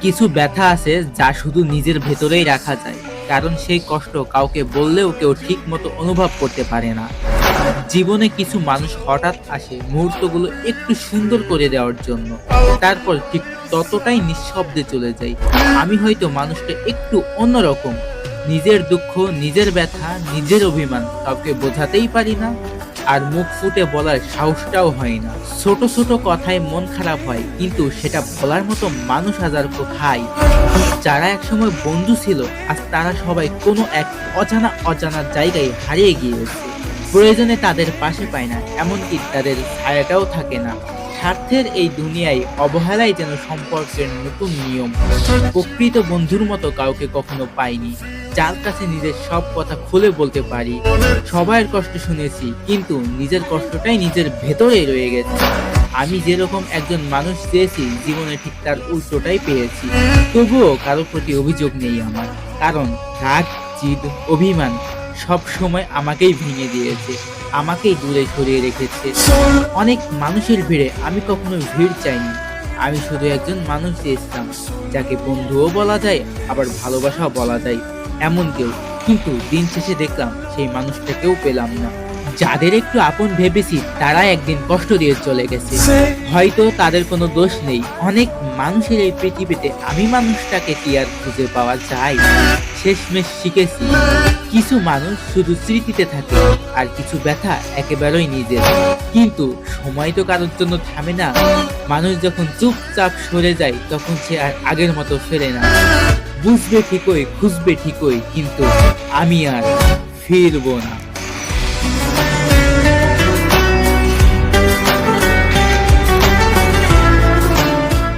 কিছু ব্যথা আছে যা শুধু নিজের ভেতরেই রাখা যায়, কারণ সেই কষ্ট কাউকে বললেও কেউ ঠিক মতো অনুভব করতে পারে না। জীবনে কিছু মানুষ হঠাৎ আসে মুহূর্তগুলো একটু সুন্দর করে দেওয়ার জন্য, তারপর ঠিক ততটাই নিঃশব্দে চলে যায়। আমি হয়তো মানুষটা একটু অন্যরকম, নিজের দুঃখ, নিজের ব্যথা, নিজের অভিমান কাউকে বোঝাতেই পারি না, আর মুখ ফুটে বলার সাহসটাও হয় না। ছোট ছোট কথায় মন খারাপ হয়, কিন্তু সেটা বলার মতো মানুষ হাজার কোথায়। যারা একসময় বন্ধু ছিল, আজ তারা সবাই কোনো এক অজানা অজানা জায়গায় হারিয়ে গিয়েছে। প্রয়োজনে তাদের পাশে পায় না, এমনকি তাদের ছায়াটাও থাকে না। স্বার্থের এই দুনিয়ায় অবহেলাই যেন সম্পর্কের নতুন নিয়ম। প্রকৃত বন্ধুর মতো কাউকে কখনো পাইনি, যার কাছে নিজের সব কথা খুলে বলতে পারি। সবার কষ্ট শুনেছি, কিন্তু নিজের কষ্টটাই নিজের ভেতরেই রয়ে গেছে। আমি যেরকম একজন মানুষ চেয়েছি, জীবনে ঠিক তার উল্টোটাই পেয়েছি। তবুও কারোর প্রতি অভিযোগ নেই আমার, কারণ রাগ, জিদ, অভিমান সব সময় আমাকেই ভেঙে দিয়েছে, আমাকেই দূরে সরিয়ে রেখেছে। অনেক মানুষের ভিড়ে আমি কখনো ভিড় চাইনি, আমি শুধু একজন মানুষ চেয়েছিলাম, যাকে বন্ধুও বলা যায়, আবার ভালোবাসাও বলা যায়, এমন কেউ। কিন্তু দিন শেষে দেখলাম সেই মানুষটাকেও পেলাম না। যাদের একটু আপন ভেবেছি, তারা একদিন কষ্ট দিয়ে চলে গেছে। হয়তো তাদের কোনো দোষ নেই। অনেক মানুষের এই পৃথিবীতে আমি মানুষটাকে কি আর খুঁজে পাওয়া যায়? শেষমেশ শিখেছি, কিছু মানুষ শুধু স্মৃতিতে থাকে, আর কিছু ব্যথা একেবারেই নিজের। কিন্তু সময় তো কারোর জন্য থামে না। মানুষ যখন চুপচাপ সরে যায়, তখন সে আর আগের মতো ফেরে না। বুঝবে ঠিকই, খুঁজবে ঠিকই, কিন্তু আমি আর ফিরবো না।